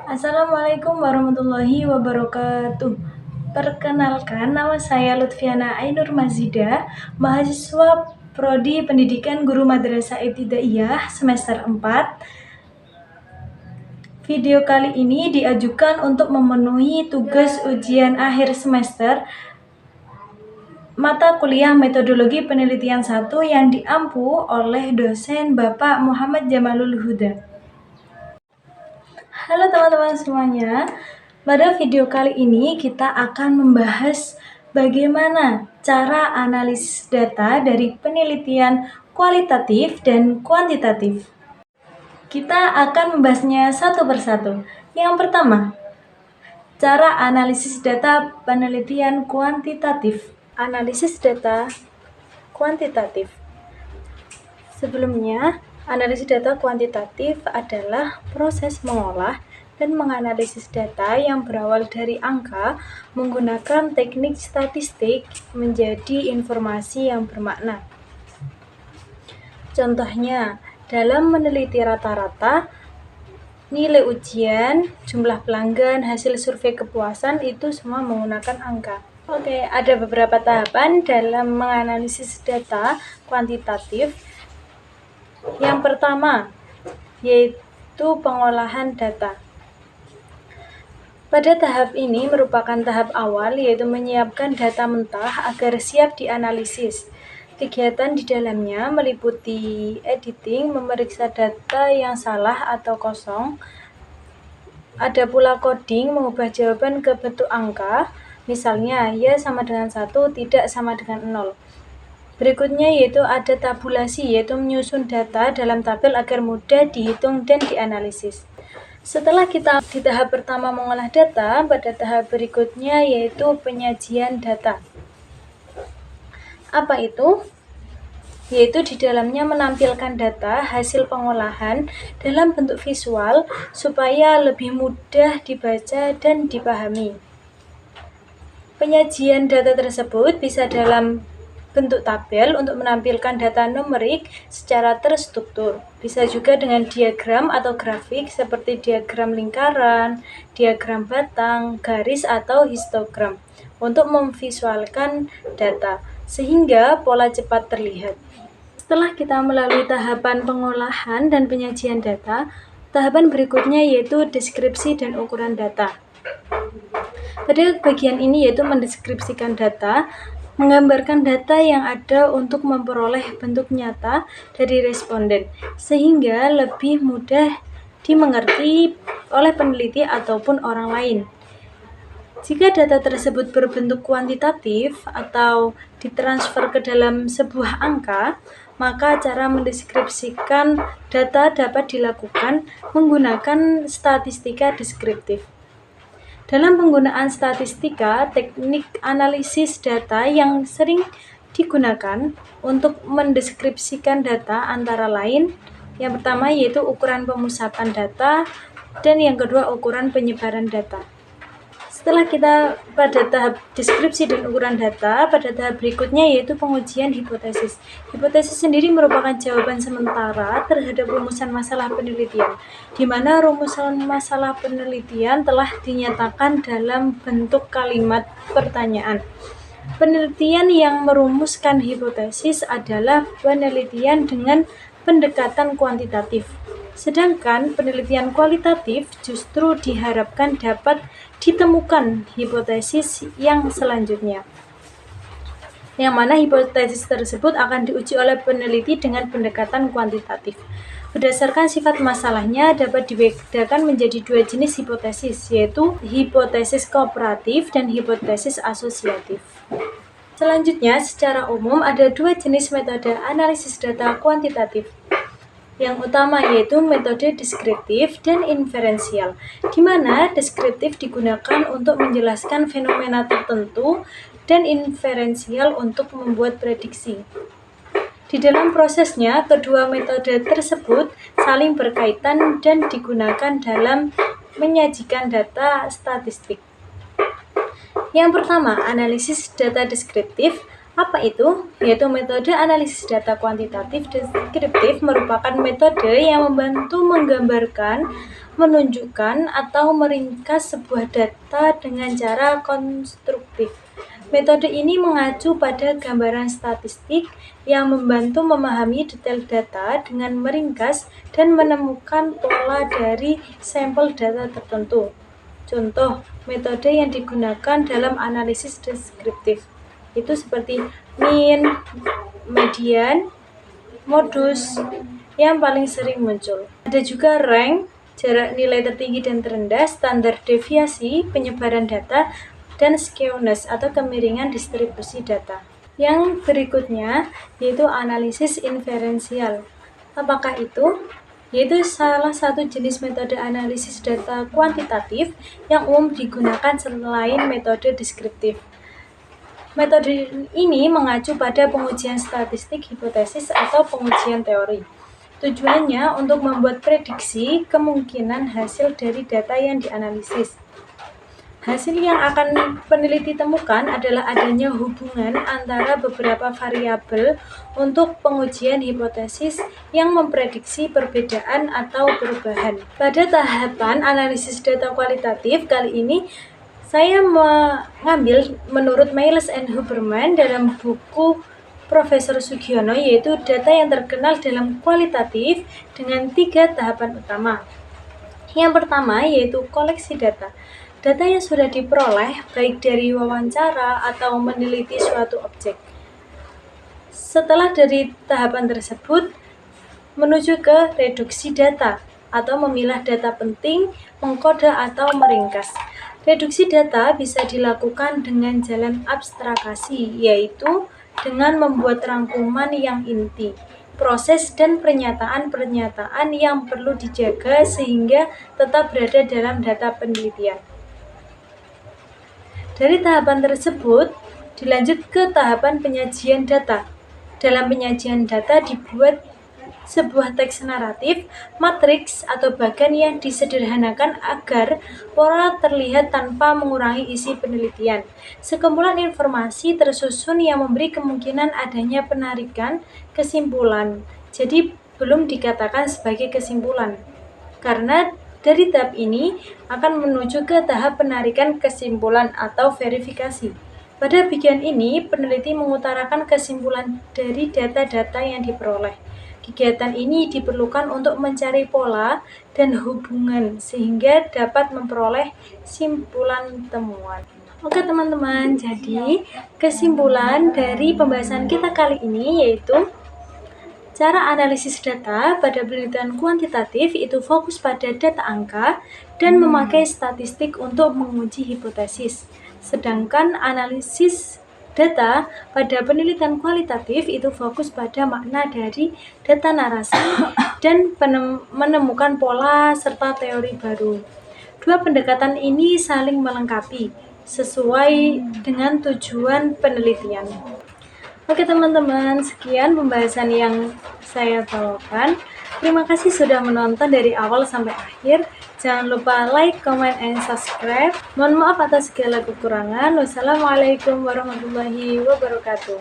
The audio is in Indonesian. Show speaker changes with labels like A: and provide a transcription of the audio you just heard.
A: Assalamualaikum warahmatullahi wabarakatuh. Perkenalkan, nama saya Lutfiana Ainur Mazida, mahasiswa Prodi Pendidikan Guru Madrasah Ibtidaiyah semester 4. Video kali ini diajukan untuk memenuhi tugas ujian akhir semester mata kuliah Metodologi Penelitian 1 yang diampu oleh dosen Bapak Muhammad Jamalul Huda. Halo teman-teman semuanya, pada video kali ini kita akan membahas bagaimana cara analisis data dari penelitian kualitatif dan kuantitatif. Kita akan membahasnya satu persatu. Yang pertama, cara analisis data penelitian kuantitatif. Analisis data kuantitatif. Sebelumnya, analisis data kuantitatif adalah proses mengolah dan menganalisis data yang berawal dari angka menggunakan teknik statistik menjadi informasi yang bermakna. Contohnya, dalam meneliti rata-rata, nilai ujian, jumlah pelanggan, hasil survei kepuasan itu semua menggunakan angka. Oke, ada beberapa tahapan dalam menganalisis data kuantitatif. Yang pertama, yaitu pengolahan data. Pada tahap ini merupakan tahap awal, yaitu menyiapkan data mentah agar siap dianalisis. Kegiatan di dalamnya meliputi editing, memeriksa data yang salah atau kosong. Ada pula coding, mengubah jawaban ke bentuk angka, misalnya ya sama dengan 1, tidak sama dengan 0. Berikutnya yaitu ada tabulasi, yaitu menyusun data dalam tabel agar mudah dihitung dan dianalisis. Setelah kita di tahap pertama mengolah data, pada tahap berikutnya yaitu penyajian data. Apa itu? Yaitu di dalamnya menampilkan data hasil pengolahan dalam bentuk visual supaya lebih mudah dibaca dan dipahami. Penyajian data tersebut bisa dalam bentuk tabel untuk menampilkan data numerik secara terstruktur. Bisa juga dengan diagram atau grafik seperti diagram lingkaran, diagram batang, garis, atau histogram untuk memvisualkan data sehingga pola cepat terlihat. Setelah kita melalui tahapan pengolahan dan penyajian data, tahapan berikutnya yaitu deskripsi dan ukuran data. Pada bagian ini yaitu mendeskripsikan data, menggambarkan data yang ada untuk memperoleh bentuk nyata dari responden, sehingga lebih mudah dimengerti oleh peneliti ataupun orang lain. Jika data tersebut berbentuk kuantitatif atau ditransfer ke dalam sebuah angka, maka cara mendeskripsikan data dapat dilakukan menggunakan statistika deskriptif. Dalam penggunaan statistika, teknik analisis data yang sering digunakan untuk mendeskripsikan data antara lain, yang pertama yaitu ukuran pemusapan data, dan yang kedua ukuran penyebaran data. Setelah kita pada tahap deskripsi dan ukuran data, pada tahap berikutnya yaitu pengujian hipotesis. Hipotesis sendiri merupakan jawaban sementara terhadap rumusan masalah penelitian, di mana rumusan masalah penelitian telah dinyatakan dalam bentuk kalimat pertanyaan. Penelitian yang merumuskan hipotesis adalah penelitian dengan pendekatan kuantitatif. Sedangkan penelitian kualitatif justru diharapkan dapat ditemukan hipotesis yang selanjutnya, yang mana hipotesis tersebut akan diuji oleh peneliti dengan pendekatan kuantitatif. Berdasarkan sifat masalahnya dapat dibedakan menjadi dua jenis hipotesis, yaitu hipotesis kooperatif dan hipotesis asosiatif. Selanjutnya, secara umum ada dua jenis metode analisis data kuantitatif. Yang utama yaitu metode deskriptif dan inferensial, di mana deskriptif digunakan untuk menjelaskan fenomena tertentu dan inferensial untuk membuat prediksi. Di dalam prosesnya, kedua metode tersebut saling berkaitan dan digunakan dalam menyajikan data statistik. Yang pertama, analisis data deskriptif. Apa itu? Yaitu metode analisis data kuantitatif deskriptif merupakan metode yang membantu menggambarkan, menunjukkan atau meringkas sebuah data dengan cara konstruktif. Metode ini mengacu pada gambaran statistik yang membantu memahami detail data dengan meringkas dan menemukan pola dari sampel data tertentu. Contoh, metode yang digunakan dalam analisis deskriptif itu seperti mean, median, modus yang paling sering muncul. Ada juga rank, jarak nilai tertinggi dan terendah, standar deviasi, penyebaran data, dan skewness atau kemiringan distribusi data. Yang berikutnya yaitu analisis inferensial. Apakah itu? Yaitu salah satu jenis metode analisis data kuantitatif yang umum digunakan selain metode deskriptif. Metode ini mengacu pada pengujian statistik hipotesis atau pengujian teori. Tujuannya untuk membuat prediksi kemungkinan hasil dari data yang dianalisis. Hasil yang akan peneliti temukan adalah adanya hubungan antara beberapa variabel untuk pengujian hipotesis yang memprediksi perbedaan atau perubahan. Pada tahapan analisis data kualitatif kali ini, saya mengambil menurut Miles and Huberman dalam buku Profesor Sugiono, yaitu data yang terkenal dalam kualitatif dengan 3 tahapan utama. Yang pertama yaitu koleksi data. Data yang sudah diperoleh baik dari wawancara atau meneliti suatu objek. Setelah dari tahapan tersebut, menuju ke reduksi data atau memilah data penting, mengkode atau meringkas. Reduksi data bisa dilakukan dengan jalan abstrakasi, yaitu dengan membuat rangkuman yang inti, proses dan pernyataan-pernyataan yang perlu dijaga sehingga tetap berada dalam data penelitian. Dari tahapan tersebut, dilanjut ke tahapan penyajian data. Dalam penyajian data dibuat sebuah teks naratif, matriks, atau bagan yang disederhanakan agar pola terlihat tanpa mengurangi isi penelitian. Sekumpulan informasi tersusun yang memberi kemungkinan adanya penarikan kesimpulan. Jadi belum dikatakan sebagai kesimpulan. Karena dari tahap ini akan menuju ke tahap penarikan kesimpulan atau verifikasi. Pada bagian ini, peneliti mengutarakan kesimpulan dari data-data yang diperoleh. Kegiatan ini diperlukan untuk mencari pola dan hubungan sehingga dapat memperoleh simpulan temuan. Oke teman-teman, jadi kesimpulan dari pembahasan kita kali ini yaitu cara analisis data pada penelitian kuantitatif itu fokus pada data angka dan memakai statistik untuk menguji hipotesis. Sedangkan analisis data pada penelitian kualitatif itu fokus pada makna dari data narasi dan menemukan pola serta teori baru. Dua pendekatan ini saling melengkapi sesuai dengan tujuan penelitian. Oke teman-teman, sekian pembahasan yang saya bawakan. Terima kasih sudah menonton dari awal sampai akhir. Jangan lupa like, comment, and subscribe. Mohon maaf atas segala kekurangan. Wassalamualaikum warahmatullahi wabarakatuh.